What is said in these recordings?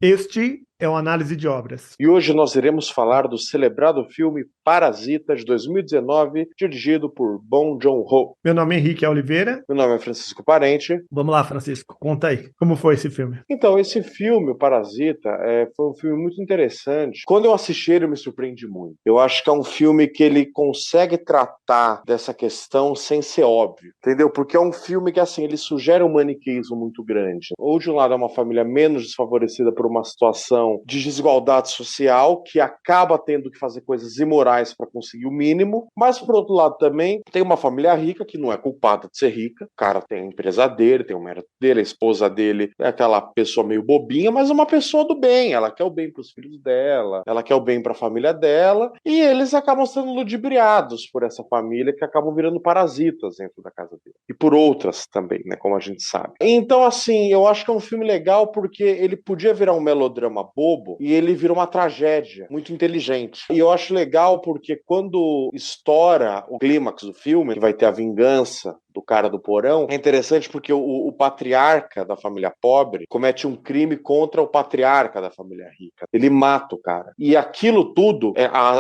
Este é uma análise de obras. E hoje nós iremos falar do celebrado filme Parasita, de 2019, dirigido por Bong Joon-ho. Meu nome é Henrique Oliveira. Meu nome é Francisco Parente. Vamos lá, Francisco, conta aí. Como foi esse filme? Então, esse filme, o Parasita, foi um filme muito interessante. Quando eu assisti ele, eu me surpreendi muito. Eu acho que é um filme que ele consegue tratar dessa questão sem ser óbvio, entendeu? Porque é um filme que, assim, ele sugere um maniqueísmo muito grande. Ou de um lado é uma família menos desfavorecida por uma situação de desigualdade social, que acaba tendo que fazer coisas imorais para conseguir o mínimo, mas por outro lado também tem uma família rica que não é culpada de ser rica. O cara tem a empresa dele, tem o mérito dele, a esposa dele é aquela pessoa meio bobinha, mas é uma pessoa do bem. Ela quer o bem para os filhos dela, ela quer o bem para a família dela, e eles acabam sendo ludibriados por essa família, que acabam virando parasitas dentro da casa dele. E por outras também, né, como a gente sabe. Então, assim, eu acho que é um filme legal porque ele podia virar um melodrama bobo e ele vira uma tragédia muito inteligente. E eu acho legal porque quando estoura o clímax do filme, que vai ter a vingança do cara do porão, é interessante porque o patriarca da família pobre comete um crime contra o patriarca da família rica. Ele mata o cara. E aquilo tudo,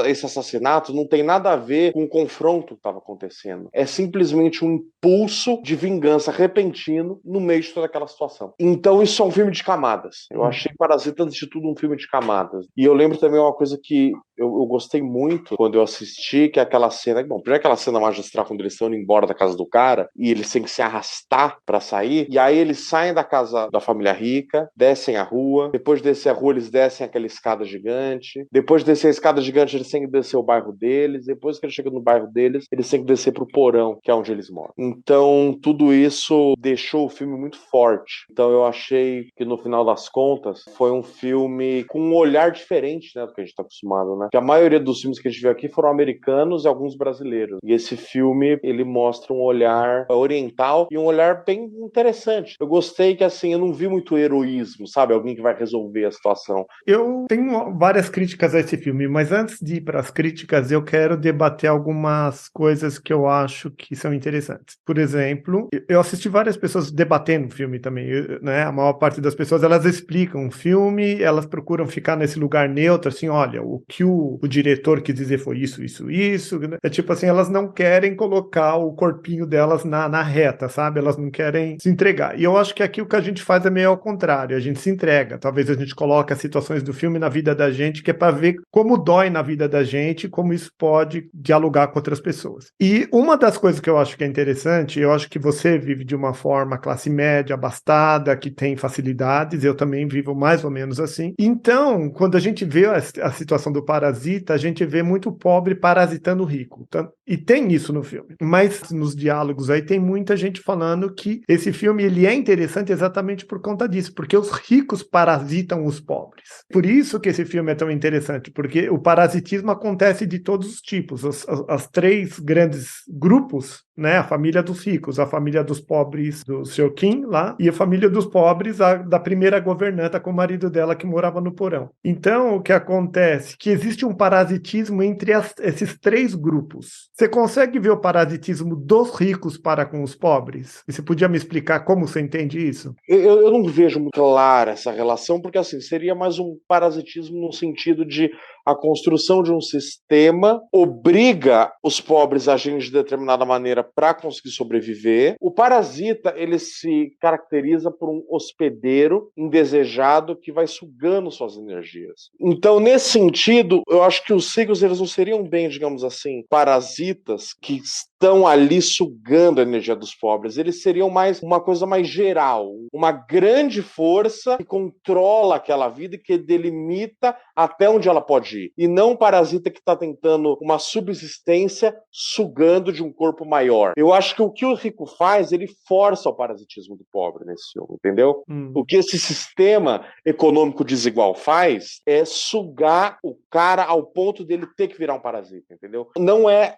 esse assassinato, não tem nada a ver com o confronto que estava acontecendo. É simplesmente um impulso de vingança repentino no meio de toda aquela situação. Então isso é um filme de camadas. Eu achei Parasita, antes de tudo, um filme de camadas. E eu lembro também uma coisa que eu gostei muito quando eu assisti, que é aquela cena... Bom, primeiro aquela cena magistral quando eles estão indo embora da casa do cara e eles têm que se arrastar pra sair, e aí eles saem da casa da família rica, descem a rua, depois de descer a rua eles descem aquela escada gigante, depois de descer a escada gigante eles têm que descer o bairro deles, depois que eles chegam no bairro deles, eles têm que descer pro porão, que é onde eles moram. Então, tudo isso deixou o filme muito forte. Então eu achei que no final das contas foi um filme com um olhar diferente, né, do que a gente tá acostumado, né? Porque a maioria dos filmes que a gente viu aqui foram americanos e alguns brasileiros. E esse filme, ele mostra um olhar oriental e um olhar bem interessante. Eu gostei que, assim, eu não vi muito heroísmo, sabe? Alguém que vai resolver a situação. Eu tenho várias críticas a esse filme, mas antes de ir para as críticas, eu quero debater algumas coisas que eu acho que são interessantes. Por exemplo, eu assisti várias pessoas debatendo o filme também, né? A maior parte das pessoas, elas explicam o filme, elas procuram ficar nesse lugar neutro, assim, olha, o que o diretor quis dizer foi isso, isso, isso, né? É tipo assim, elas não querem colocar o corpinho delas na reta, sabe? Elas não querem se entregar. E eu acho que aqui o que a gente faz é meio ao contrário, a gente se entrega. Talvez a gente coloque as situações do filme na vida da gente, que é para ver como dói na vida da gente, como isso pode dialogar com outras pessoas. E uma das coisas que eu acho que é interessante, eu acho que você vive de uma forma classe média, abastada, que tem facilidades, eu também vivo mais ou menos assim. Então, quando a gente vê a situação do parasita, a gente vê muito pobre parasitando o rico. E tem isso no filme. Mas nos diálogos aí tem muita gente falando que esse filme ele é interessante exatamente por conta disso, porque os ricos parasitam os pobres. Por isso que esse filme é tão interessante, porque o parasitismo acontece de todos os tipos. As três grandes grupos, né? A família dos ricos, a família dos pobres do Sr. Kim lá, e a família dos pobres da primeira governanta com o marido dela que morava no porão. Então, o que acontece? Que existe um parasitismo entre esses três grupos. Você consegue ver o parasitismo dos ricos para com os pobres? E você podia me explicar como você entende isso? Eu não vejo muito clara essa relação, porque assim, seria mais um parasitismo no sentido de a construção de um sistema obriga os pobres a agirem de determinada maneira para conseguir sobreviver. O parasita, ele se caracteriza por um hospedeiro indesejado que vai sugando suas energias. Então, nesse sentido, eu acho que os ricos, eles não seriam bem, digamos assim, parasitas que estão ali sugando a energia dos pobres. Eles seriam mais uma coisa mais geral, uma grande força que controla aquela vida e que delimita até onde ela pode ir. E não um parasita que está tentando uma subsistência sugando de um corpo maior. Eu acho que o que o rico faz, ele força o parasitismo do pobre nesse filme, entendeu? O que esse sistema econômico desigual faz é sugar o cara ao ponto dele ter que virar um parasita, entendeu? Não é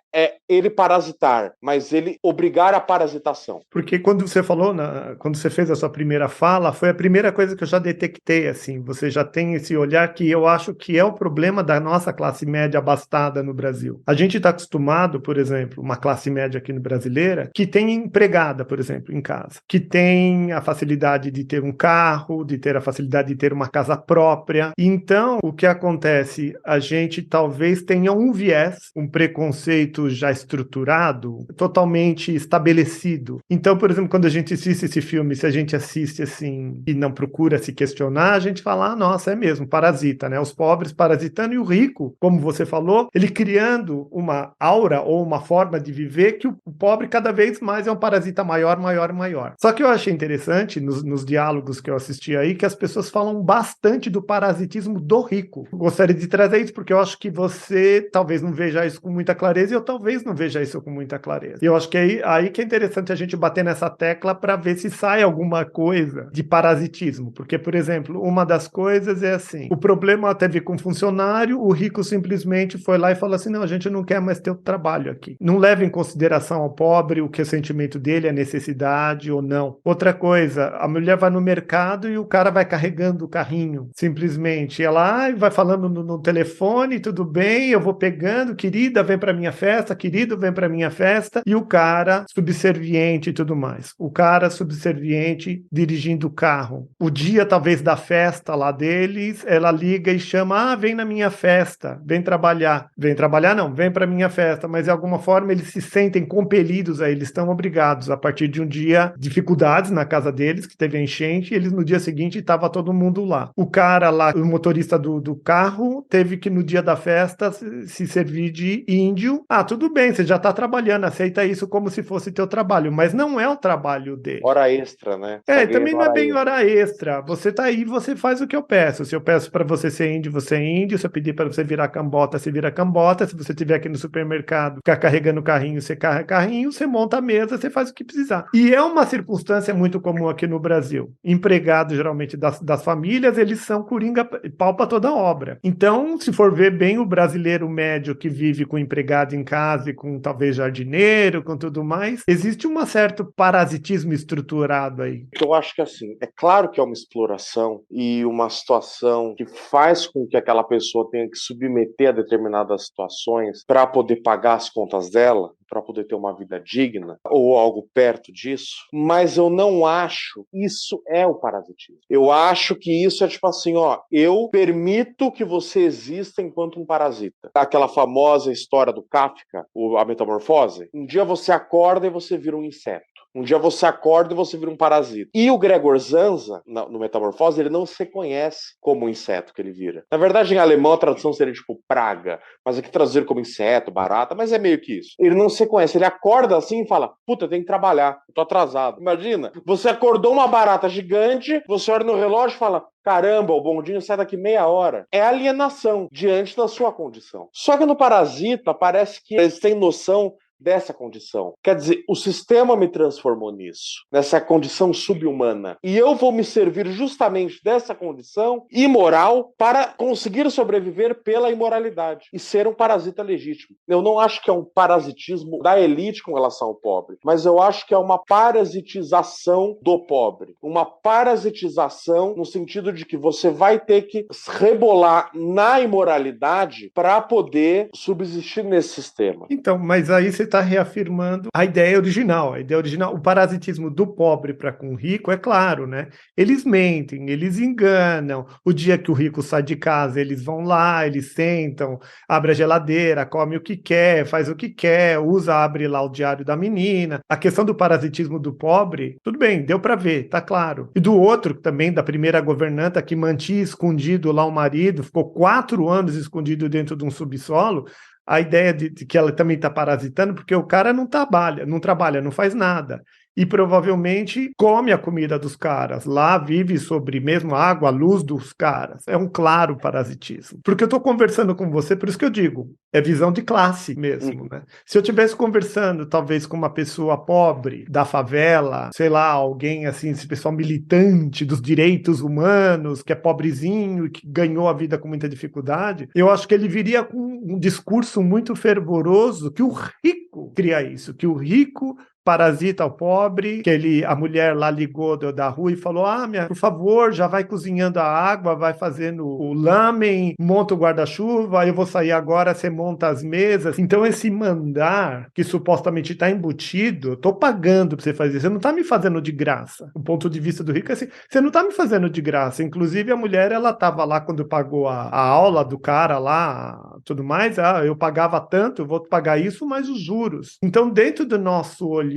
ele parasitar, criar, mas ele obrigar a parasitação. Porque quando você falou, quando você fez a sua primeira fala, foi a primeira coisa que eu já detectei, assim, você já tem esse olhar que eu acho que é o problema da nossa classe média abastada no Brasil. A gente está acostumado, por exemplo, uma classe média aqui no brasileira, que tem empregada, por exemplo, em casa, que tem a facilidade de ter um carro, de ter a facilidade de ter uma casa própria. Então, o que acontece? A gente talvez tenha um viés, um preconceito já estruturado, totalmente estabelecido. Então, por exemplo, quando a gente assiste esse filme, se a gente assiste assim e não procura se questionar, a gente fala, nossa, é mesmo, parasita, né? Os pobres parasitando e o rico, como você falou, ele criando uma aura ou uma forma de viver que o pobre cada vez mais é um parasita maior, maior, maior. Só que eu achei interessante nos diálogos que eu assisti aí que as pessoas falam bastante do parasitismo do rico. Gostaria de trazer isso porque eu acho que você talvez não veja isso com muita clareza e eu talvez não veja isso com muita clareza. E eu acho que aí que é interessante a gente bater nessa tecla para ver se sai alguma coisa de parasitismo. Porque, por exemplo, uma das coisas é assim, o problema teve com um funcionário, o rico simplesmente foi lá e falou assim, não, a gente não quer mais ter o trabalho aqui. Não leva em consideração ao pobre o que é o sentimento dele, a necessidade ou não. Outra coisa, a mulher vai no mercado e o cara vai carregando o carrinho, simplesmente. Ela vai falando no telefone, tudo bem, eu vou pegando, querida, vem para minha festa, querido, vem para minha festa, e o cara subserviente e tudo mais. O cara subserviente dirigindo o carro. O dia, talvez, da festa lá deles, ela liga e chama, vem na minha festa, vem trabalhar. Vem trabalhar não, vem para minha festa, mas de alguma forma eles se sentem compelidos eles estão obrigados, a partir de um dia, dificuldades na casa deles, que teve a enchente, e eles no dia seguinte estava todo mundo lá. O cara lá, o motorista do carro, teve que no dia da festa se servir de índio. Tudo bem, você já está trabalhando, aceita isso como se fosse teu trabalho, mas não é o trabalho dele. Hora extra, né? Também não é bem hora extra. Você tá aí, você faz o que eu peço. Se eu peço para você ser índio, você é índio. Se eu pedir para você virar cambota, você vira cambota. Se você estiver aqui no supermercado, ficar carregando o carrinho, você carrega carrinho, você monta a mesa, você faz o que precisar. E é uma circunstância muito comum aqui no Brasil. Empregados, geralmente, das famílias, eles são coringa, pau para toda obra. Então, se for ver bem o brasileiro médio que vive com empregado em casa e com talvez jardineiro, com tudo mais, existe um certo parasitismo estruturado aí. Eu acho que assim, é claro que é uma exploração e uma situação que faz com que aquela pessoa tenha que submeter a determinadas situações para poder pagar as contas dela, para poder ter uma vida digna ou algo perto disso, mas eu não acho isso é o parasitismo. Eu acho que isso é tipo assim, eu permito que você exista enquanto um parasita. Aquela famosa história do Kafka, a metamorfose. Um dia você acorda e você vira um inseto. Um dia você acorda e você vira um parasita. E o Gregor Zanza, no Metamorfose, ele não se reconhece como um inseto que ele vira. Na verdade, em alemão, a tradução seria tipo praga, mas aqui traduziram como inseto, barata, mas é meio que isso. Ele não se reconhece, ele acorda assim e fala, puta, eu tenho que trabalhar, eu tô atrasado. Imagina, você acordou uma barata gigante, você olha no relógio e fala, caramba, o bondinho sai daqui meia hora. É alienação diante da sua condição. Só que no Parasita, parece que eles têm noção dessa condição. Quer dizer, o sistema me transformou nisso, nessa condição subhumana. E eu vou me servir justamente dessa condição imoral para conseguir sobreviver pela imoralidade e ser um parasita legítimo. Eu não acho que é um parasitismo da elite com relação ao pobre, mas eu acho que é uma parasitização do pobre. Uma parasitização no sentido de que você vai ter que rebolar na imoralidade para poder subsistir nesse sistema. Então, mas aí você está reafirmando a ideia original. A ideia original, o parasitismo do pobre para com o rico, é claro, né? Eles mentem, eles enganam. O dia que o rico sai de casa, eles vão lá, eles sentam, abre a geladeira, come o que quer, faz o que quer, abre lá o diário da menina. A questão do parasitismo do pobre, tudo bem, deu para ver, tá claro. E do outro, também, da primeira governanta, que mantinha escondido lá o marido, ficou 4 anos escondido dentro de um subsolo, a ideia de que ela também está parasitando, porque o cara não trabalha, não faz nada. E provavelmente come a comida dos caras. Lá vive sobre mesmo a água, a luz dos caras. É um claro parasitismo. Porque eu estou conversando com você, por isso que eu digo, é visão de classe mesmo, né? Se eu estivesse conversando, talvez, com uma pessoa pobre, da favela, sei lá, alguém assim, esse pessoal militante dos direitos humanos, que é pobrezinho e que ganhou a vida com muita dificuldade, eu acho que ele viria com um discurso muito fervoroso que o rico rico cria isso, que o rico parasita o pobre, que a mulher lá ligou da rua e falou, por favor, já vai cozinhando a água, vai fazendo o lamen, monta o guarda-chuva, eu vou sair agora, você monta as mesas. Então esse mandar, que supostamente está embutido, eu estou pagando para você fazer isso, você não está me fazendo de graça. O ponto de vista do rico é assim, você não está me fazendo de graça. Inclusive a mulher, ela estava lá quando pagou a aula do cara lá, tudo mais, eu pagava tanto, eu vou pagar isso, mais os juros. Então dentro do nosso olhar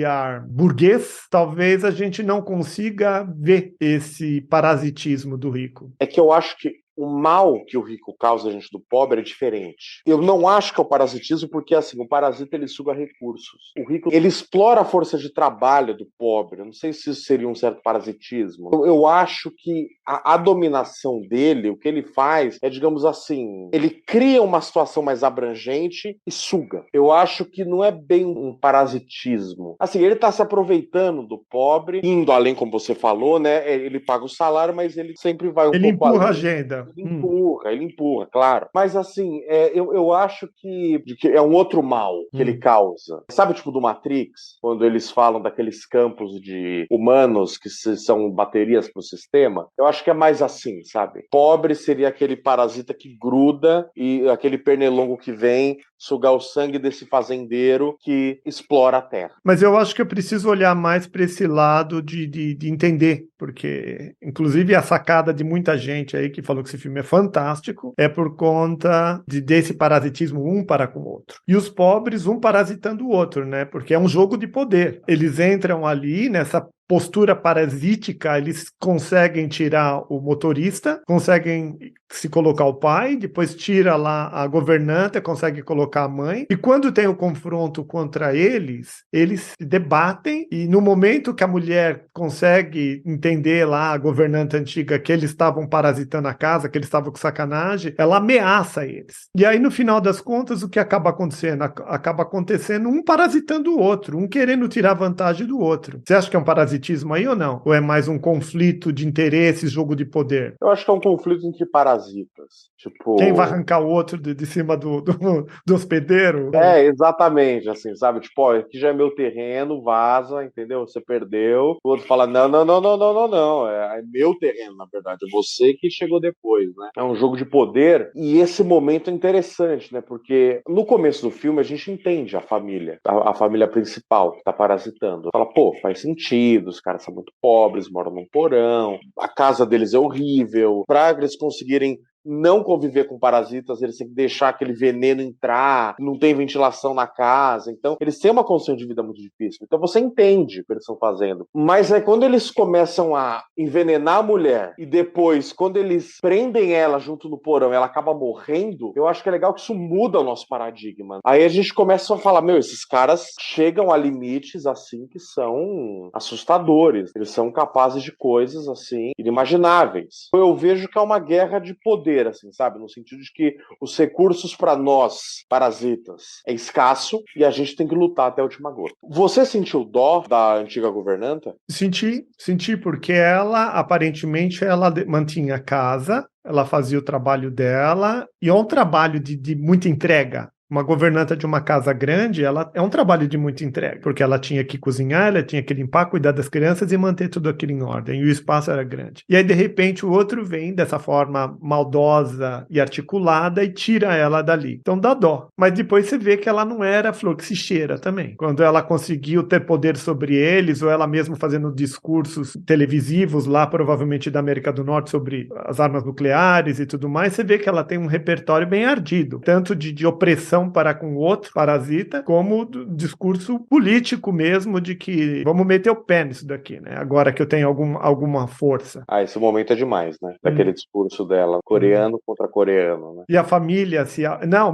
burguês, talvez a gente não consiga ver esse parasitismo do rico. É que eu acho que o mal que o rico causa diante do pobre é diferente. Eu não acho que é o parasitismo, porque assim, o parasita ele suga recursos. O rico, ele explora a força de trabalho do pobre. Eu não sei se isso seria um certo parasitismo. Eu acho que a dominação dele, o que ele faz é, digamos assim, ele cria uma situação mais abrangente e suga. Eu acho que não é bem um parasitismo. Assim, ele está se aproveitando do pobre, indo além, como você falou, né? Ele paga o salário, mas ele sempre vai Ele pouco além. Empurra a agenda. Ele empurra, claro. Mas assim, eu acho que é um outro mal que ele causa. Sabe, tipo do Matrix, quando eles falam daqueles campos de humanos que são baterias pro sistema? Eu acho que é mais assim, sabe? Pobre seria aquele parasita que gruda e aquele pernilongo que vem sugar o sangue desse fazendeiro que explora a terra. Mas eu acho que eu preciso olhar mais para esse lado de entender, porque, inclusive, a sacada de muita gente aí que falou que esse filme é fantástico é por conta desse parasitismo um para com o outro. E os pobres, um parasitando o outro, né? Porque é um jogo de poder. Eles entram ali nessa postura parasítica, eles conseguem tirar o motorista, conseguem se colocar o pai, depois tira lá a governanta, consegue colocar a mãe, e quando tem o confronto contra eles se debatem, e no momento que a mulher consegue entender lá, a governanta antiga, que eles estavam parasitando a casa, que eles estavam com sacanagem, ela ameaça eles. E aí, no final das contas, o que acaba acontecendo? Acaba acontecendo um parasitando o outro, um querendo tirar vantagem do outro. Você acha que é um parasitismo aí ou não? Ou é mais um conflito de interesses, jogo de poder? Eu acho que é um conflito entre parasitas. Tipo... Quem vai arrancar o outro de cima do hospedeiro? Exatamente, assim, sabe? Tipo, ó, aqui já é meu terreno, vaza, entendeu? Você perdeu. O outro fala, não, não, não, não, não, não, não. É meu terreno, na verdade. É você que chegou depois, né? É um jogo de poder. E esse momento é interessante, né? Porque no começo do filme a gente entende a família, a família principal que tá parasitando. Fala, pô, faz sentido, os caras são muito pobres, moram num porão, a casa deles é horrível. Pra eles conseguirem não conviver com parasitas, eles têm que deixar aquele veneno entrar, não tem ventilação na casa, então eles têm uma condição de vida muito difícil. Então você entende o que eles estão fazendo. Mas aí quando eles começam a envenenar a mulher e depois, quando eles prendem ela junto no porão, ela acaba morrendo, eu acho que é legal que isso muda o nosso paradigma. Aí a gente começa a falar, esses caras chegam a limites assim que são assustadores. Eles são capazes de coisas assim inimagináveis. Eu vejo que é uma guerra de poder, assim, sabe? No sentido de que os recursos para nós, parasitas, é escasso e a gente tem que lutar até a última gota. Você sentiu dó da antiga governanta? Senti porque ela, aparentemente, ela mantinha a casa, ela fazia o trabalho dela, e é um trabalho de muita entrega. Uma governanta de uma casa grande, ela é um trabalho de muita entrega, porque ela tinha que cozinhar, ela tinha que limpar, cuidar das crianças e manter tudo aquilo em ordem, e o espaço era grande. E aí, de repente, o outro vem dessa forma maldosa e articulada e tira ela dali. Então dá dó. Mas depois você vê que ela não era flor que se cheira também. Quando ela conseguiu ter poder sobre eles, ou ela mesma fazendo discursos televisivos lá, provavelmente da América do Norte, sobre as armas nucleares e tudo mais, você vê que ela tem um repertório bem ardido, tanto de opressão para com o outro parasita, como do discurso político mesmo de que vamos meter o pé nisso daqui, né? Agora que eu tenho alguma força. Esse momento é demais, né? Daquele discurso dela, coreano contra coreano, né? E a família,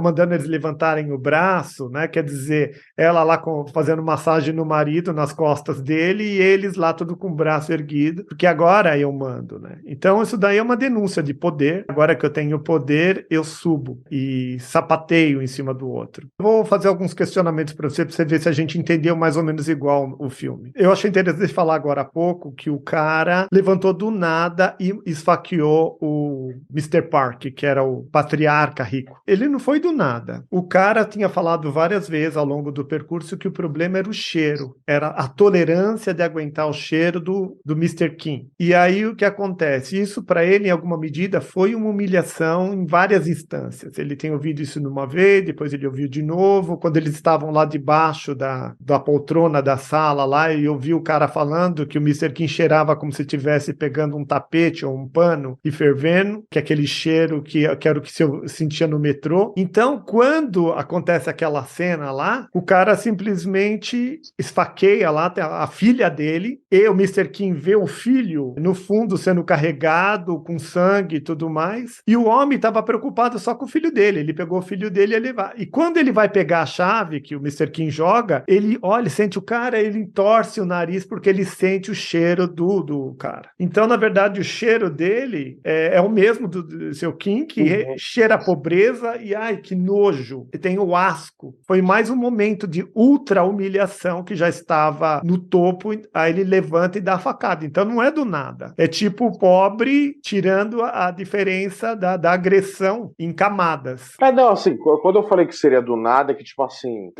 mandando eles levantarem o braço, né? Quer dizer, ela lá fazendo massagem no marido, nas costas dele, e eles lá tudo com o braço erguido, porque agora eu mando, né? Então isso daí é uma denúncia de poder. Agora que eu tenho poder, eu subo e sapateio em cima do outro. Vou fazer alguns questionamentos para você ver se a gente entendeu mais ou menos igual o filme. Eu achei interessante falar agora há pouco que o cara levantou do nada e esfaqueou o Mr. Park, que era o patriarca rico. Ele não foi do nada. O cara tinha falado várias vezes ao longo do percurso que o problema era o cheiro, era a tolerância de aguentar o cheiro do Mr. King. E aí o que acontece? Isso para ele, em alguma medida, foi uma humilhação em várias instâncias. Ele tem ouvido isso numa vez, depois ele ouviu de novo, quando eles estavam lá debaixo da poltrona da sala lá, e ouviu o cara falando que o Mr. King cheirava como se estivesse pegando um tapete ou um pano e fervendo, que é aquele cheiro que era o que se eu sentia no metrô. Então, quando acontece aquela cena lá, o cara simplesmente esfaqueia lá a filha dele, e o Mr. King vê o filho no fundo sendo carregado com sangue e tudo mais, e o homem estava preocupado só com o filho dele. Ele pegou o filho dele e ele vai. E quando ele vai pegar a chave que o Mr. King joga, ele olha, sente o cara, ele torce o nariz porque ele sente o cheiro do cara. Então, na verdade, o cheiro dele é o mesmo do seu King, que cheira a pobreza e, ai, que nojo. E tem o asco. Foi mais um momento de ultra humilhação que já estava no topo, aí ele levanta e dá a facada. Então, não é do nada. É tipo o pobre tirando a diferença da agressão em camadas. Não, assim, quando eu falei que seria do nada, é que, tipo assim,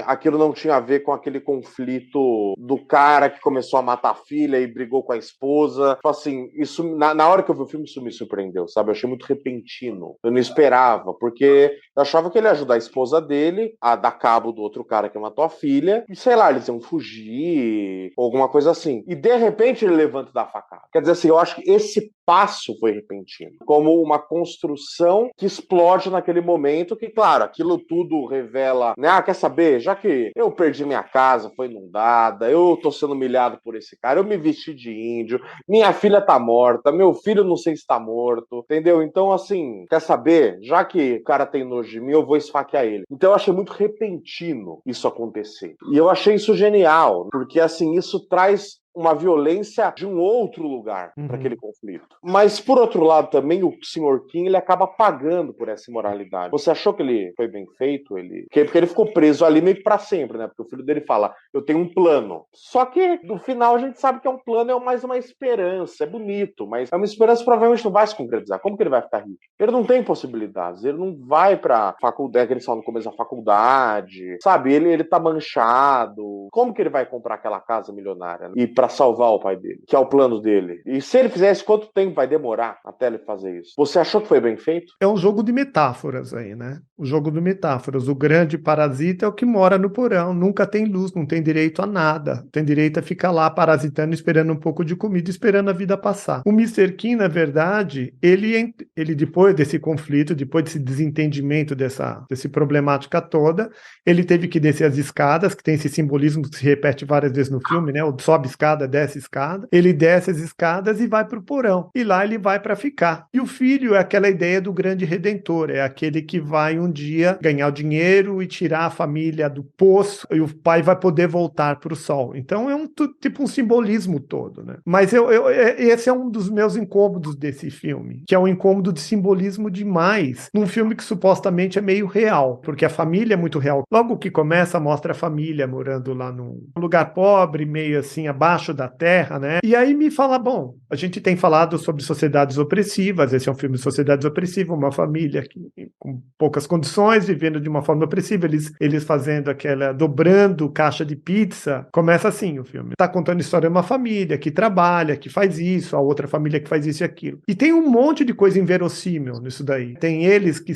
aquilo não tinha a ver com aquele conflito do cara que começou a matar a filha e brigou com a esposa. Tipo assim, isso, na hora que eu vi o filme, isso me surpreendeu, sabe? Eu achei muito repentino. Eu não esperava, porque eu achava que ele ia ajudar a esposa dele a dar cabo do outro cara que matou a filha, e sei lá, eles iam fugir, ou alguma coisa assim. E de repente ele levanta da facada. Quer dizer assim, eu acho que esse passo foi repentino, como uma construção que explode naquele momento, que, claro, aquilo tudo revela, né? Ah, quer saber? Já que eu perdi minha casa, foi inundada, eu tô sendo humilhado por esse cara, eu me vesti de índio, minha filha tá morta, meu filho não sei se tá morto, entendeu? Então, assim, quer saber? Já que o cara tem nojo de mim, eu vou esfaquear ele. Então eu achei muito repentino isso acontecer. E eu achei isso genial, porque, assim, isso traz uma violência de um outro lugar para aquele conflito. Mas, por outro lado, também o Sr. King, ele acaba pagando por essa imoralidade. Você achou que ele foi bem feito? Porque ele ficou preso ali meio que pra sempre, né? Porque o filho dele fala, eu tenho um plano. Só que, no final, a gente sabe que é um plano, é mais uma esperança. É bonito, mas é uma esperança que provavelmente não vai se concretizar. Como que ele vai ficar rico? Ele não tem possibilidades. Ele não vai pra faculdade, que eles falam no começo da faculdade. Sabe? Ele tá manchado. Como que ele vai comprar aquela casa milionária, né? E pra salvar o pai dele, que é o plano dele. E se ele fizer isso, quanto tempo vai demorar até ele fazer isso? Você achou que foi bem feito? É um jogo de metáforas aí, né? O jogo de metáforas. O grande parasita é o que mora no porão, nunca tem luz, não tem direito a nada. Tem direito a ficar lá parasitando, esperando um pouco de comida, esperando a vida passar. O Mr. King, na verdade, ele depois desse conflito, depois desse desentendimento desse problemática toda, ele teve que descer as escadas, que tem esse simbolismo que se repete várias vezes no filme, né? O sobe escada, desce escada, ele desce as escadas e vai para o porão, e lá ele vai para ficar. E o filho é aquela ideia do grande redentor, é aquele que vai um dia ganhar o dinheiro e tirar a família do poço, e o pai vai poder voltar para o sol. Então é tipo um simbolismo todo, né? Mas esse é um dos meus incômodos desse filme, que é um incômodo de simbolismo demais, num filme que supostamente é meio real, porque a família é muito real. Logo que começa, mostra a família morando lá num lugar pobre, meio assim, abaixo da terra, né? E aí me fala, bom, a gente tem falado sobre sociedades opressivas, esse é um filme de sociedades opressivas, uma família com poucas condições, vivendo de uma forma opressiva, eles fazendo dobrando caixa de pizza, começa assim o filme. Tá contando a história de uma família que trabalha, que faz isso, a outra família que faz isso e aquilo. E tem um monte de coisa inverossímil nisso daí. Tem eles que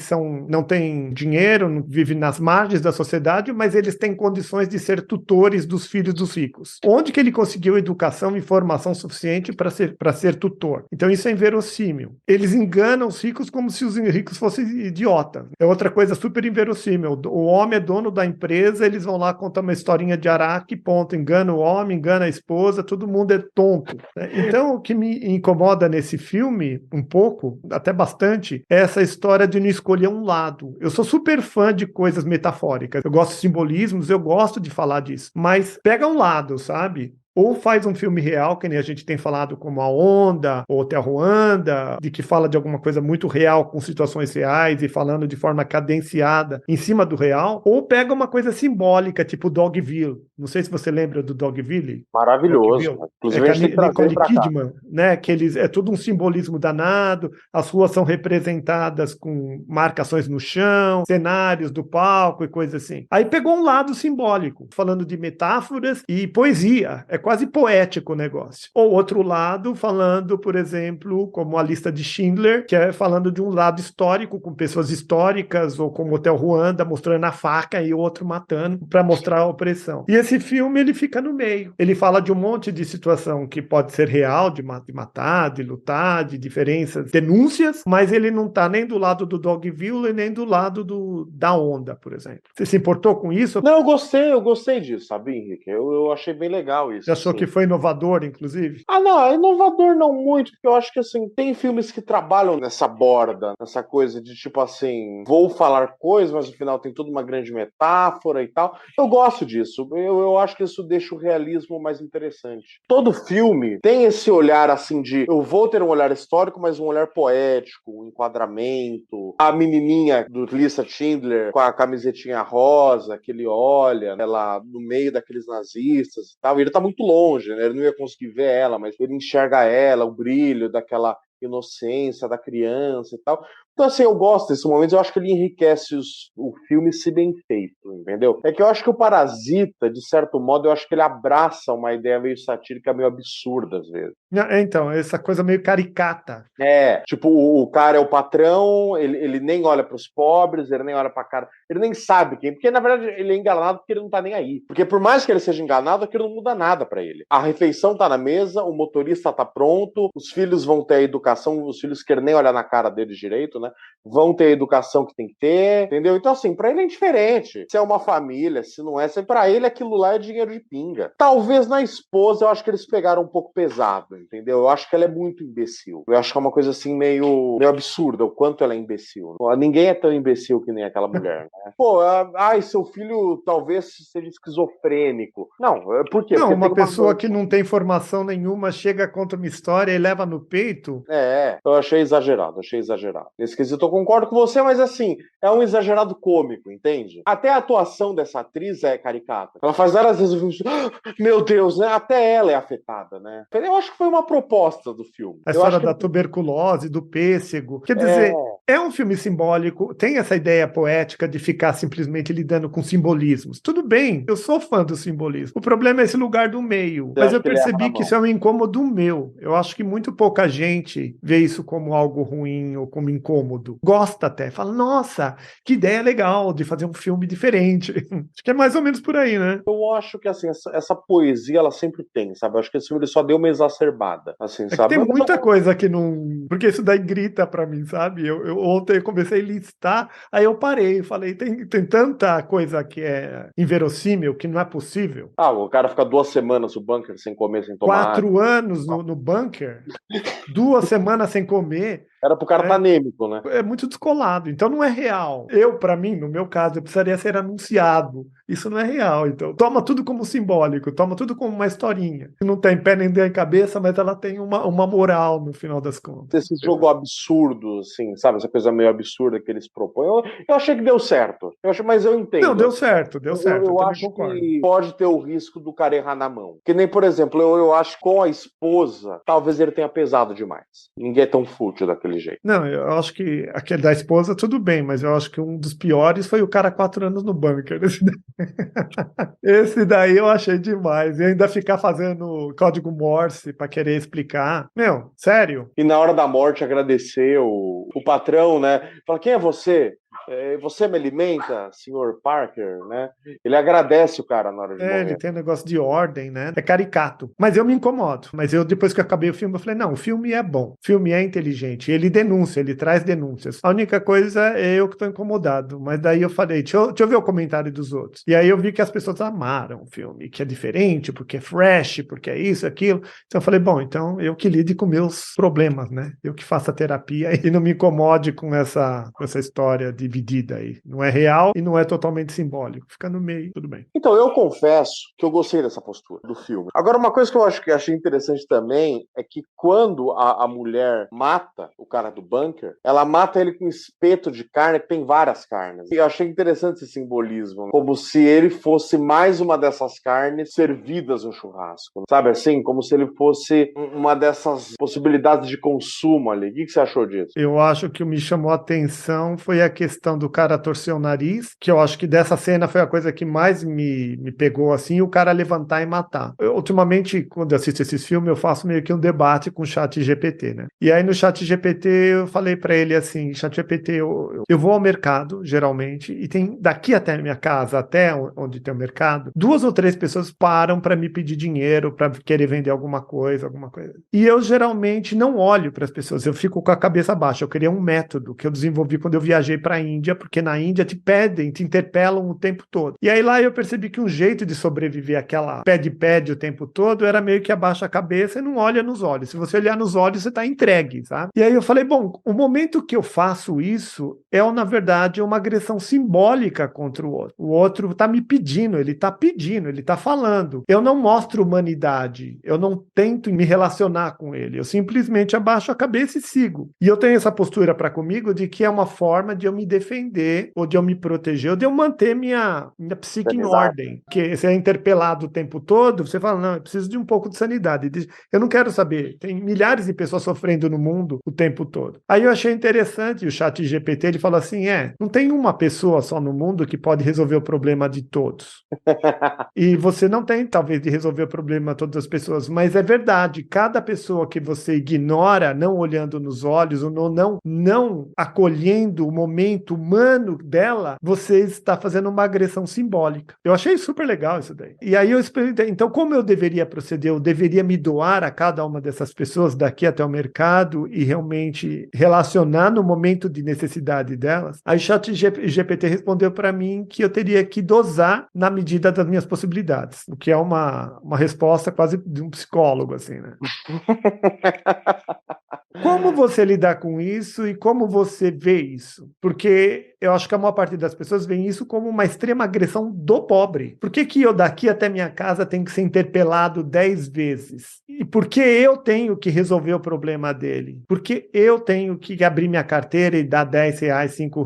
não têm dinheiro, vivem nas margens da sociedade, mas eles têm condições de ser tutores dos filhos dos ricos. Onde que ele conseguiu educação e formação suficiente para ser tutor? Então isso é inverossímil. Eles enganam os ricos como se os ricos fossem idiotas. É outra coisa super inverossímil. O homem é dono da empresa, eles vão lá contar uma historinha de Araque, ponto. Engana o homem, engana a esposa, todo mundo é tonto, né? Então o que me incomoda nesse filme, um pouco, até bastante, é essa história de não escolher um lado. Eu sou super fã de coisas metafóricas. Eu gosto de simbolismos, eu gosto de falar disso. Mas pega um lado, sabe? ou faz um filme real, que nem a gente tem falado como A Onda, ou Hotel Ruanda, de que fala de alguma coisa muito real, com situações reais e falando de forma cadenciada em cima do real, ou pega uma coisa simbólica, tipo Dogville. Não sei se você lembra do Dogville. Maravilhoso. Dogville. Inclusive, a gente tem que trazer Nicole para cá. Kidman, né? Que eles, é tudo um simbolismo danado, as ruas são representadas com marcações no chão, cenários do palco e coisa assim. Aí pegou um lado simbólico, falando de metáforas e poesia, é quase poético o negócio. Ou outro lado, falando, por exemplo, como a lista de Schindler, que é falando de um lado histórico, com pessoas históricas, ou como o Hotel Ruanda, mostrando a faca e o outro matando, para mostrar a opressão. E esse filme, ele fica no meio. Ele fala de um monte de situação que pode ser real, de matar, de lutar, de diferenças, denúncias, mas ele não está nem do lado do Dogville, nem do lado da Onda, por exemplo. Você se importou com isso? Não, eu gostei disso, sabe, Henrique? Eu achei bem legal isso. Você achou assim. que foi inovador, inclusive? Ah, não, é inovador não muito, porque eu acho que, assim, tem filmes que trabalham nessa borda, nessa coisa de, tipo assim, vou falar coisas, mas no final tem toda uma grande metáfora e tal. Eu gosto disso, eu acho que isso deixa o realismo mais interessante. Todo filme tem esse olhar, assim, de eu vou ter um olhar histórico, mas um olhar poético, um enquadramento. A menininha do Lista Schindler com a camisetinha rosa, que ele olha, né, lá no meio daqueles nazistas e tal, e ele tá muito longe, né? Ele não ia conseguir ver ela, mas ele enxerga ela, o brilho daquela inocência da criança e tal. Então, assim, eu gosto desses momentos, eu acho que ele enriquece o filme se bem feito, entendeu? É que eu acho que o Parasita, de certo modo, eu acho que ele abraça uma ideia meio satírica, meio absurda, às vezes. Então, essa coisa meio caricata. É, tipo, o cara é o patrão, ele nem olha para os pobres, ele nem olha pra cara, ele nem sabe quem, porque na verdade ele é enganado porque ele não tá nem aí. Porque por mais que ele seja enganado, aquilo não muda nada para ele. A refeição tá na mesa, o motorista tá pronto, os filhos vão ter a educação, os filhos querem nem olhar na cara deles direito, né? Vão ter a educação que tem que ter, entendeu? Então, assim, pra ele é indiferente. Se é uma família, se não é, pra ele aquilo lá é dinheiro de pinga. Talvez na esposa eu acho que eles pegaram um pouco pesado, entendeu? Eu acho que ela é muito imbecil. Eu acho que é uma coisa assim meio absurda, o quanto ela é imbecil. Ninguém é tão imbecil que nem aquela mulher, né? Pô, seu filho talvez seja esquizofrênico. Não, por quê? Não, Porque uma tem pessoa que não tem formação nenhuma chega contra uma história e leva no peito. eu achei exagerado, Nesse quesito eu concordo com você, mas assim, é um exagerado cômico, entende? Até a atuação dessa atriz é caricata. Ela faz várias vezes o filme, meu Deus, né? Até ela é afetada, né? Eu acho que foi uma proposta do filme. A Eu acho história que da tuberculose, do pêssego. Quer é, dizer, é um filme simbólico, tem essa ideia poética de ficar simplesmente lidando com simbolismos. Tudo bem, eu sou fã do simbolismo. O problema é esse lugar do meio. eu Mas acho eu que ele erra na percebi que mão. isso é um incômodo meu. Eu acho que muito pouca gente vê isso como algo ruim ou como incômodo. Gosta até, fala, nossa, que ideia legal de fazer um filme diferente. Acho que é mais ou menos por aí, né? Eu acho que assim, essa poesia ela sempre tem, sabe? Eu acho que esse filme ele só deu uma exacerbada, assim, É que sabe? tem muita coisa que não. Porque isso daí grita pra mim, sabe? Ontem eu comecei a listar, aí eu parei, falei, tem tanta coisa que é inverossímil, que não é possível. O cara fica 2 semanas no bunker sem comer, sem tomar água. 4 anos no bunker, 2 semanas sem comer. Era pro cara estar anêmico, né? É muito descolado, então não é real. Para mim, no meu caso, eu precisaria ser anunciado. Isso não é real. Então, toma tudo como simbólico, toma tudo como uma historinha. Que não tem pé nem tem cabeça, mas ela tem uma moral no final das contas. Esse jogo absurdo, assim, sabe? Essa coisa meio absurda que eles propõem. Eu achei que deu certo. Mas eu entendo. Não, deu certo, deu certo. Eu também acho concordo. que pode ter o risco do cara errar na mão. Que nem, por exemplo, eu acho que com a esposa, talvez ele tenha pesado demais. Ninguém é tão fútil daquele jeito. Não, eu acho que aquele da esposa tudo bem, mas eu acho que um dos piores foi o cara 4 anos no bunker. Esse daí eu achei demais. E ainda ficar fazendo código Morse para querer explicar. Meu, sério? E na hora da morte agradecer o patrão, né? Fala, quem é você? Você me alimenta, senhor Parker, né? Ele agradece o cara na hora de morrer. Ele tem um negócio de ordem, né? É caricato. Mas eu me incomodo. Mas eu, depois que eu acabei o filme, eu falei, não, o filme é bom. O filme é inteligente. Ele denuncia, ele traz denúncias. A única coisa é eu que estou incomodado. Mas daí eu falei, deixa eu ver o comentário dos outros. E aí eu vi que as pessoas amaram o filme, que é diferente, porque é fresh, porque é isso, aquilo. Então eu falei, bom, então eu que lide com meus problemas, né? Eu que faça terapia e não me incomode com essa história de dividida aí. Não é real e não é totalmente simbólico. Fica no meio, tudo bem. Então, eu confesso que eu gostei dessa postura do filme. Agora, uma coisa que eu acho que achei interessante também é que quando a mulher mata o cara do bunker, ela mata ele com um espeto de carne que tem várias carnes. E eu achei interessante esse simbolismo, como se ele fosse mais uma dessas carnes servidas no churrasco. Sabe assim? Como se ele fosse uma dessas possibilidades de consumo ali. O que você achou disso? Eu acho que o que me chamou a atenção foi a questão do cara torcer o nariz, que eu acho que dessa cena foi a coisa que mais me pegou, assim, o cara levantar e matar. Ultimamente, quando eu assisto esses filmes, eu faço meio que um debate com o chat GPT, né? E aí no chat GPT eu falei para ele assim, chat GPT, eu vou ao mercado, geralmente, e tem daqui até a minha casa, até onde tem o mercado, 2 ou 3 pessoas param para me pedir dinheiro, para querer vender alguma coisa. E eu geralmente não olho para as pessoas, eu fico com a cabeça baixa. Eu queria um método que eu desenvolvi quando eu viajei para a Índia, porque na Índia te pedem, te interpelam o tempo todo. E aí lá eu percebi que um jeito de sobreviver àquela pede o tempo todo era meio que abaixa a cabeça e não olha nos olhos. Se você olhar nos olhos, você está entregue, sabe? E aí eu falei, bom, o momento que eu faço isso é, na verdade, uma agressão simbólica contra o outro. O outro está me pedindo, ele está falando. Eu não mostro humanidade, eu não tento me relacionar com ele, eu simplesmente abaixo a cabeça e sigo. E eu tenho essa postura para comigo de que é uma forma de eu me defender, ou de eu me proteger, ou de eu manter minha psique em ordem. Porque você é interpelado o tempo todo, você fala, não, eu preciso de um pouco de sanidade. Eu não quero saber, tem milhares de pessoas sofrendo no mundo o tempo todo. Aí eu achei interessante, o chat GPT, ele falou assim, não tem uma pessoa só no mundo que pode resolver o problema de todos. E você não tem, talvez, de resolver o problema de todas as pessoas, mas é verdade, cada pessoa que você ignora, não olhando nos olhos, ou não acolhendo o momento humano dela, você está fazendo uma agressão simbólica. Eu achei super legal isso daí. E aí eu experimentei, então como eu deveria proceder? Eu deveria me doar a cada uma dessas pessoas daqui até o mercado e realmente relacionar no momento de necessidade delas? Aí o chat GPT respondeu para mim que eu teria que dosar na medida das minhas possibilidades, o que é uma resposta quase de um psicólogo, assim, né? Como você lidar com isso e como você vê isso? Porque eu acho que a maior parte das pessoas vê isso como uma extrema agressão do pobre. Por que eu daqui até minha casa tenho que ser interpelado 10 vezes? E por que eu tenho que resolver o problema dele? Por que eu tenho que abrir minha carteira e dar R$ 10, R$ 5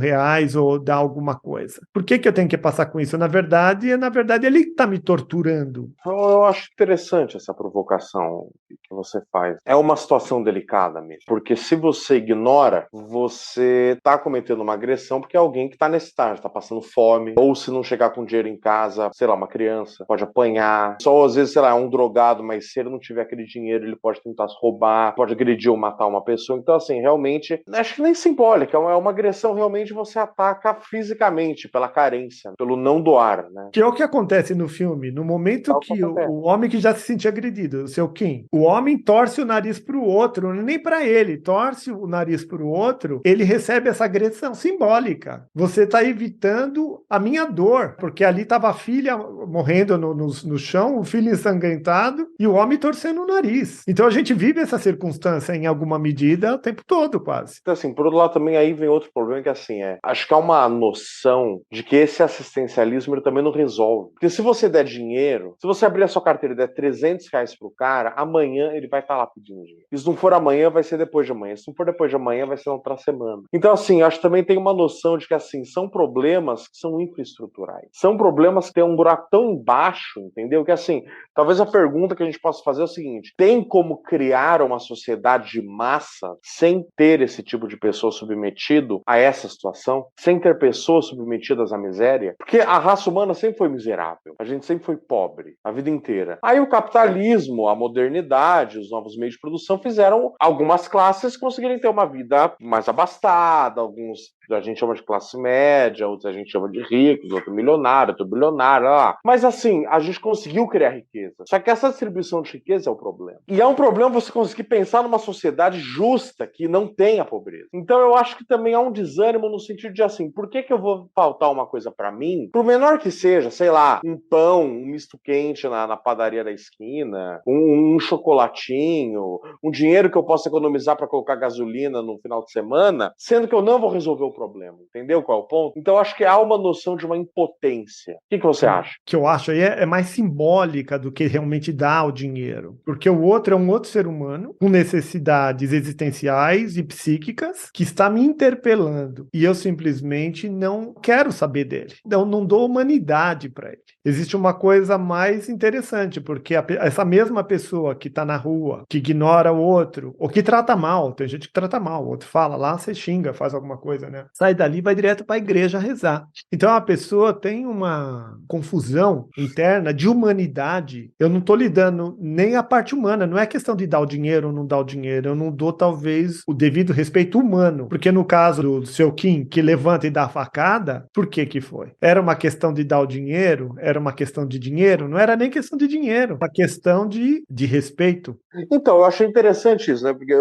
ou dar alguma coisa? Por que eu tenho que passar com isso? Na verdade, ele está me torturando. Eu acho interessante essa provocação que você faz. É uma situação delicada mesmo, porque se você ignora, você está cometendo uma agressão porque é alguém que está nesse estágio, está passando fome, ou se não chegar com dinheiro em casa, sei lá, uma criança pode apanhar, só às vezes, sei lá, um drogado, mas se ele não tiver aquele dinheiro, ele pode tentar se roubar, pode agredir ou matar uma pessoa. Então, assim, realmente, acho que nem simbólica, é uma agressão, realmente você ataca fisicamente pela carência, pelo não doar, né? Que é o que acontece no filme, no momento que o homem que já se sentia agredido, o seu Kim, o homem torce o nariz para o outro, nem para ele, torce o nariz para o outro, ele recebe essa agressão simbólica. Você está evitando a minha dor, porque ali estava a filha morrendo no chão, o filho ensanguentado e o homem torcendo o nariz. Então a gente vive essa circunstância em alguma medida o tempo todo, quase. Então, assim, por outro lado também aí vem outro problema que, assim, acho que há uma noção de que esse assistencialismo ele também não resolve. Porque se você der dinheiro, se você abrir a sua carteira e der R$ 300 pro cara, amanhã ele vai estar lá pedindo dinheiro. E se não for amanhã, vai ser depois de amanhã. Se não for depois de amanhã, vai ser na outra semana. Então, assim, acho que também tem uma noção de que, assim, são problemas que são infraestruturais. São problemas que têm um buraco tão embaixo, entendeu? Que, assim, talvez a pergunta que a gente possa fazer é o seguinte: tem como criar uma sociedade de massa sem ter esse tipo de pessoa submetido a essa situação? Sem ter pessoas submetidas à miséria? Porque a raça humana sempre foi miserável. A gente sempre foi pobre a vida inteira. Aí o capitalismo, a modernidade, os novos meios de produção fizeram algumas classes conseguirem ter uma vida mais abastada, alguns a gente chama de classe média, outros a gente chama de ricos, outro milionário, outro bilionário, lá. Mas assim, a gente conseguiu criar riqueza. Só que essa distribuição de riqueza é o problema. E é um problema você conseguir pensar numa sociedade justa que não tenha pobreza. Então eu acho que também há um desânimo no sentido de assim, por que eu vou faltar uma coisa para mim? Por menor que seja, sei lá, um pão, um misto quente na padaria da esquina, um chocolatinho, um dinheiro que eu possa economizar economizar para colocar gasolina no final de semana, sendo que eu não vou resolver o problema. Entendeu qual é o ponto? Então, acho que há uma noção de uma impotência. O que você acha? Que eu acho aí é mais simbólica do que realmente dá o dinheiro. Porque o outro é um outro ser humano com necessidades existenciais e psíquicas que está me interpelando. E eu simplesmente não quero saber dele. Não dou humanidade para ele. Existe uma coisa mais interessante, porque essa mesma pessoa que está na rua, que ignora o outro, ou que trata mal, tem gente que trata mal, o outro fala lá, você xinga, faz alguma coisa, né? Sai dali e vai direto para a igreja rezar. Então a pessoa tem uma confusão interna de humanidade. Eu não estou lidando nem a parte humana, não é questão de dar o dinheiro ou não dar o dinheiro, eu não dou talvez o devido respeito humano, porque no caso do seu Kim, que levanta e dá a facada, por que que foi? Era uma questão de dar o dinheiro? Era uma questão de dinheiro? Não era nem questão de dinheiro, uma questão de respeito. Então, eu achei interessante isso, né? Porque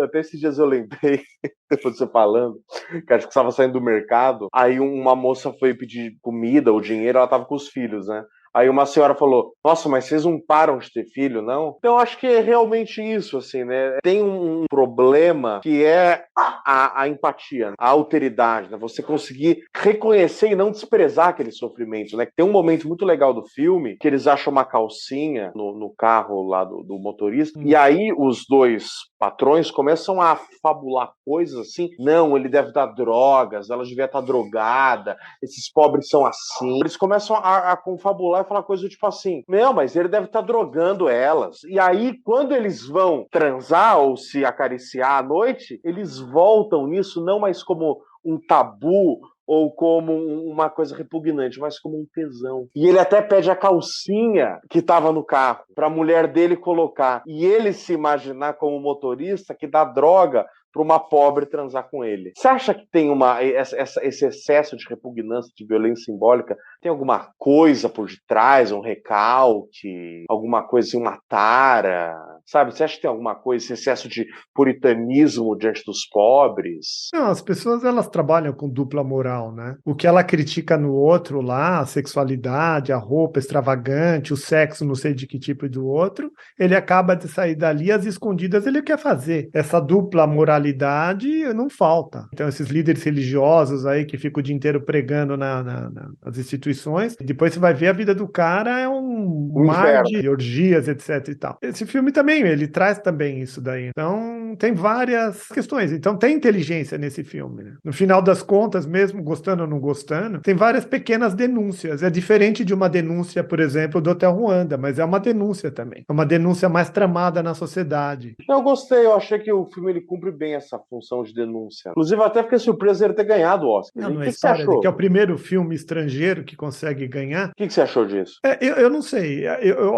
até esses dias eu lembrei, depois de você falando, que acho que estava saindo do mercado, aí uma moça foi pedir comida ou dinheiro, ela estava com os filhos, né? Aí uma senhora falou, nossa, mas vocês não param de ter filho, não? Então, acho que é realmente isso, assim, né? Tem um problema que é a empatia, a alteridade, né? Você conseguir reconhecer e não desprezar aquele sofrimento, né? Tem um momento muito legal do filme que eles acham uma calcinha no carro lá do motorista, e aí os dois patrões começam a fabular coisas assim, não, ele deve dar drogas, ela devia estar drogada, esses pobres são assim. Eles começam a confabular e falar coisa tipo assim, não, mas ele deve estar drogando elas. E aí, quando eles vão transar ou se acariciar à noite, eles voltam nisso não mais como um tabu ou como uma coisa repugnante, mas como um tesão. E ele até pede a calcinha que estava no carro para a mulher dele colocar. E ele se imaginar como motorista que dá droga para uma pobre transar com ele. Você acha que tem esse excesso de repugnância, de violência simbólica, tem alguma coisa por detrás, um recalque, alguma coisa assim, uma tara, sabe? Você acha que tem alguma coisa, esse excesso de puritanismo diante dos pobres? Não, as pessoas elas trabalham com dupla moral, né? O que ela critica no outro lá, a sexualidade, a roupa extravagante, o sexo não sei de que tipo do outro, ele acaba de sair dali, às escondidas ele quer fazer. Essa dupla moralidade não falta. Então esses líderes religiosos aí que ficam o dia inteiro pregando nas instituições, depois você vai ver a vida do cara é um mar de orgias, etc e tal. Esse filme também, ele traz também isso daí. Então tem várias questões. Então tem inteligência nesse filme, né? No final das contas, mesmo gostando ou não gostando, tem várias pequenas denúncias. É diferente de uma denúncia, por exemplo, do Hotel Ruanda, mas é uma denúncia também. É uma denúncia mais tramada na sociedade. Eu gostei, eu achei que o filme ele cumpre bem essa função de denúncia. Inclusive, até fiquei surpreso ele ter ganhado o Oscar. Não O é que você achou? que é o primeiro filme estrangeiro que consegue ganhar. O que você achou disso? Eu não sei.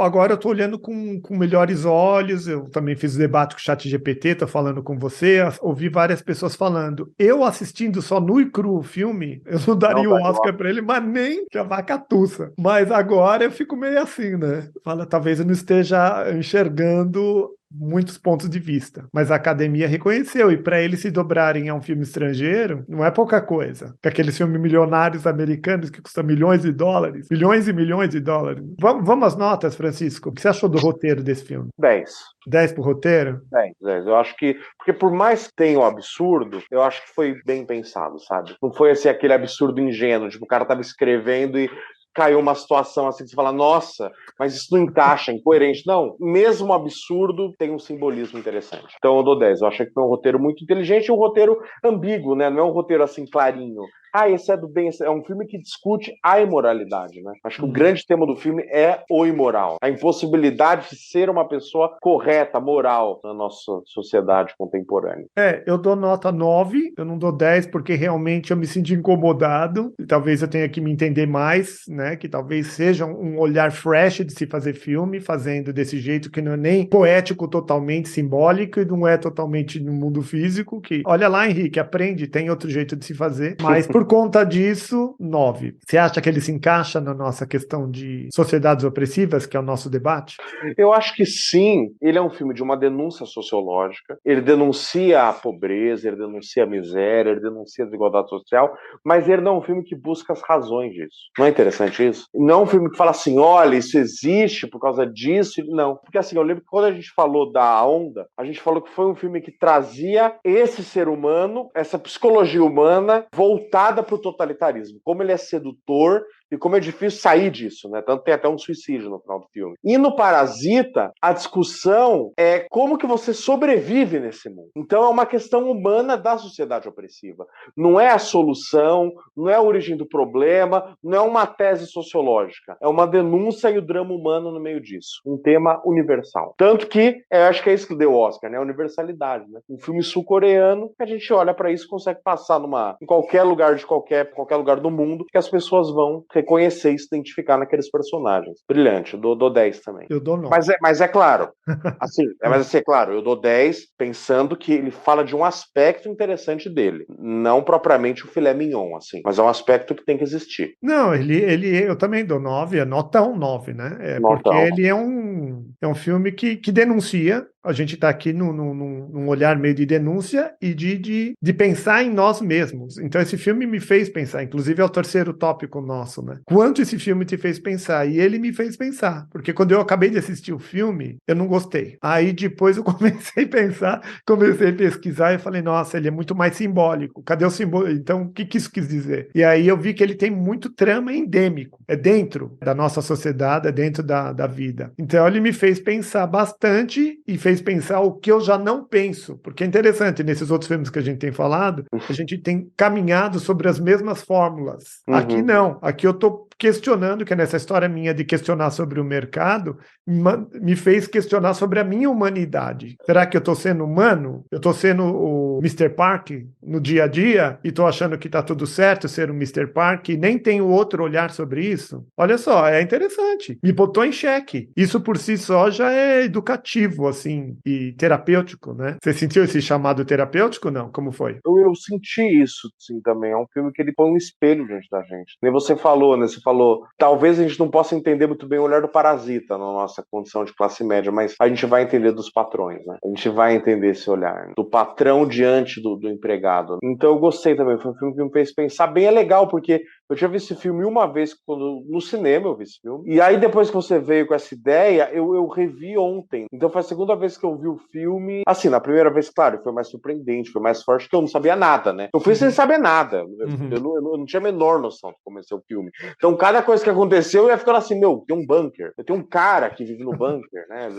Agora eu estou olhando com melhores olhos. Eu também fiz o debate com o ChatGPT, estou falando com você. Ouvi várias pessoas falando. Eu assistindo só nu e cru o filme, eu não daria o Oscar para ele, mas nem que a vaca tussa. Mas agora eu fico meio assim, né? Fala, talvez eu não esteja enxergando muitos pontos de vista, mas a academia reconheceu, e para eles se dobrarem a um filme estrangeiro, não é pouca coisa. Aqueles filmes milionários americanos que custam milhões de dólares, milhões e milhões de dólares. Vamos às notas, Francisco. O que você achou do roteiro desse filme? 10. 10 pro roteiro? 10. Eu acho que, porque por mais que tenha o absurdo, eu acho que foi bem pensado, sabe? Não foi assim aquele absurdo ingênuo, tipo, o cara tava escrevendo e caiu uma situação assim que você fala, nossa, mas isso não encaixa, é incoerente. Não, mesmo absurdo tem um simbolismo interessante. Então eu dou 10. Eu achei que foi um roteiro muito inteligente e um roteiro ambíguo, né? Não é um roteiro assim clarinho. Esse é do bem, é um filme que discute a imoralidade, né? Acho que o grande tema do filme é o imoral. A impossibilidade de ser uma pessoa correta, moral, na nossa sociedade contemporânea. Eu dou nota 9, eu não dou 10 porque realmente eu me senti incomodado, e talvez eu tenha que me entender mais, né? Que talvez seja um olhar fresh de se fazer filme, fazendo desse jeito que não é nem poético totalmente, simbólico, e não é totalmente no mundo físico, que, olha lá, Henrique, aprende, tem outro jeito de se fazer, mas por conta disso, 9. Você acha que ele se encaixa na nossa questão de sociedades opressivas, que é o nosso debate? Eu acho que sim, ele é um filme de uma denúncia sociológica, ele denuncia a pobreza, ele denuncia a miséria, ele denuncia a desigualdade social, mas ele não é um filme que busca as razões disso. Não é interessante isso? Não é um filme que fala assim, olha, isso existe por causa disso, não. Porque assim, eu lembro que quando a gente falou da Onda, a gente falou que foi um filme que trazia esse ser humano, essa psicologia humana voltada para o totalitarismo, como ele é sedutor e como é difícil sair disso, né? Tanto tem até um suicídio no final do filme. E no Parasita, a discussão é como que você sobrevive nesse mundo. Então é uma questão humana da sociedade opressiva. Não é a solução, não é a origem do problema, não é uma tese sociológica. É uma denúncia e o drama humano no meio disso. Um tema universal. Tanto que, eu acho que é isso que deu o Oscar, né? A universalidade, né? Um filme sul-coreano, que a gente olha para isso e consegue passar em qualquer lugar de qualquer lugar do mundo, que as pessoas vão reconhecer e se identificar naqueles personagens. Brilhante, eu dou 10 também. Eu dou 9. Mas é claro, é claro, eu dou 10 pensando que ele fala de um aspecto interessante dele, não propriamente o filé mignon, assim, mas é um aspecto que tem que existir. Não, eu também dou 9, é notão 9, né? Porque Notão. ele é um filme que denuncia. A gente está aqui num olhar meio de denúncia e de pensar em nós mesmos. Então, esse filme me fez pensar, inclusive é o terceiro tópico nosso, né? Quanto esse filme te fez pensar? E ele me fez pensar, porque quando eu acabei de assistir o filme, eu não gostei. Aí depois eu comecei a pensar, comecei a pesquisar e falei, nossa, ele é muito mais simbólico. Cadê o simbólico? Então, o que isso quis dizer? E aí eu vi que ele tem muito trama endêmico. É dentro da nossa sociedade, é dentro da vida. Então, ele me fez pensar bastante e fez pensar o que eu já não penso, porque é interessante, nesses outros filmes que a gente tem falado, a gente tem caminhado sobre as mesmas fórmulas. Aqui não, aqui eu estou questionando, que é nessa história minha de questionar sobre o mercado, me fez questionar sobre a minha humanidade. Será que eu estou sendo humano? Eu estou sendo o Mr. Park no dia a dia e estou achando que está tudo certo ser o Mr. Park e nem tenho outro olhar sobre isso? Olha só, é interessante. Me botou em xeque. Isso por si só já é educativo, assim, e terapêutico, né? Você sentiu esse chamado terapêutico, não? Como foi? Eu senti isso, sim, também. É um filme que ele põe um espelho diante da gente. Nem você falou, né? Você falou, talvez a gente não possa entender muito bem o olhar do parasita na nossa condição de classe média, mas a gente vai entender dos patrões, né? A gente vai entender esse olhar, né? Do patrão diante do empregado. Então eu gostei também. Foi um filme que me fez pensar bem. É legal, porque eu já vi esse filme uma vez no cinema, eu vi esse filme. E aí, depois que você veio com essa ideia, eu revi ontem. Então foi a segunda vez que eu vi o filme. Assim, na primeira vez, claro, foi mais surpreendente, foi mais forte, porque eu não sabia nada, né? Eu fui sem saber nada. Eu não tinha a menor noção de como ia ser o filme. Então, cada coisa que aconteceu, eu ia ficando assim, meu, tem um bunker. Tem um cara que vive no bunker, né?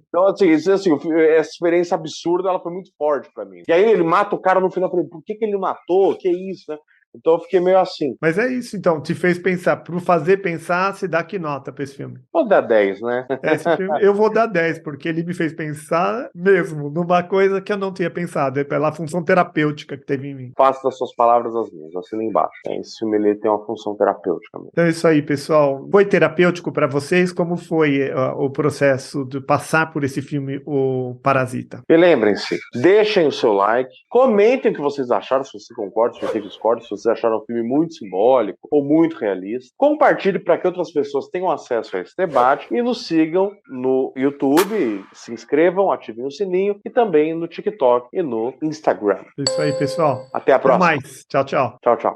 Então, assim, essa experiência absurda, ela foi muito forte pra mim. E aí ele mata o cara no final, eu falei, por que ele matou? Que isso, né? Então eu fiquei meio assim. Mas é isso, então, te fez pensar. Pro fazer pensar, se dá que nota pra esse filme? Vou dar 10, né? Esse filme, eu vou dar 10, porque ele me fez pensar mesmo numa coisa que eu não tinha pensado, é pela função terapêutica que teve em mim. Faço das suas palavras as minhas, assina embaixo. Esse filme ele tem uma função terapêutica mesmo. Então é isso aí, pessoal. Foi terapêutico para vocês? Como foi o processo de passar por esse filme, O Parasita? E lembrem-se, deixem o seu like, comentem o que vocês acharam, se você concorda, se você discorda, se vocês acharam o filme muito simbólico ou muito realista. Compartilhe para que outras pessoas tenham acesso a esse debate e nos sigam no YouTube, se inscrevam, ativem o sininho e também no TikTok e no Instagram. Isso aí, pessoal. Até a próxima. Até mais. Tchau, tchau. Tchau, tchau.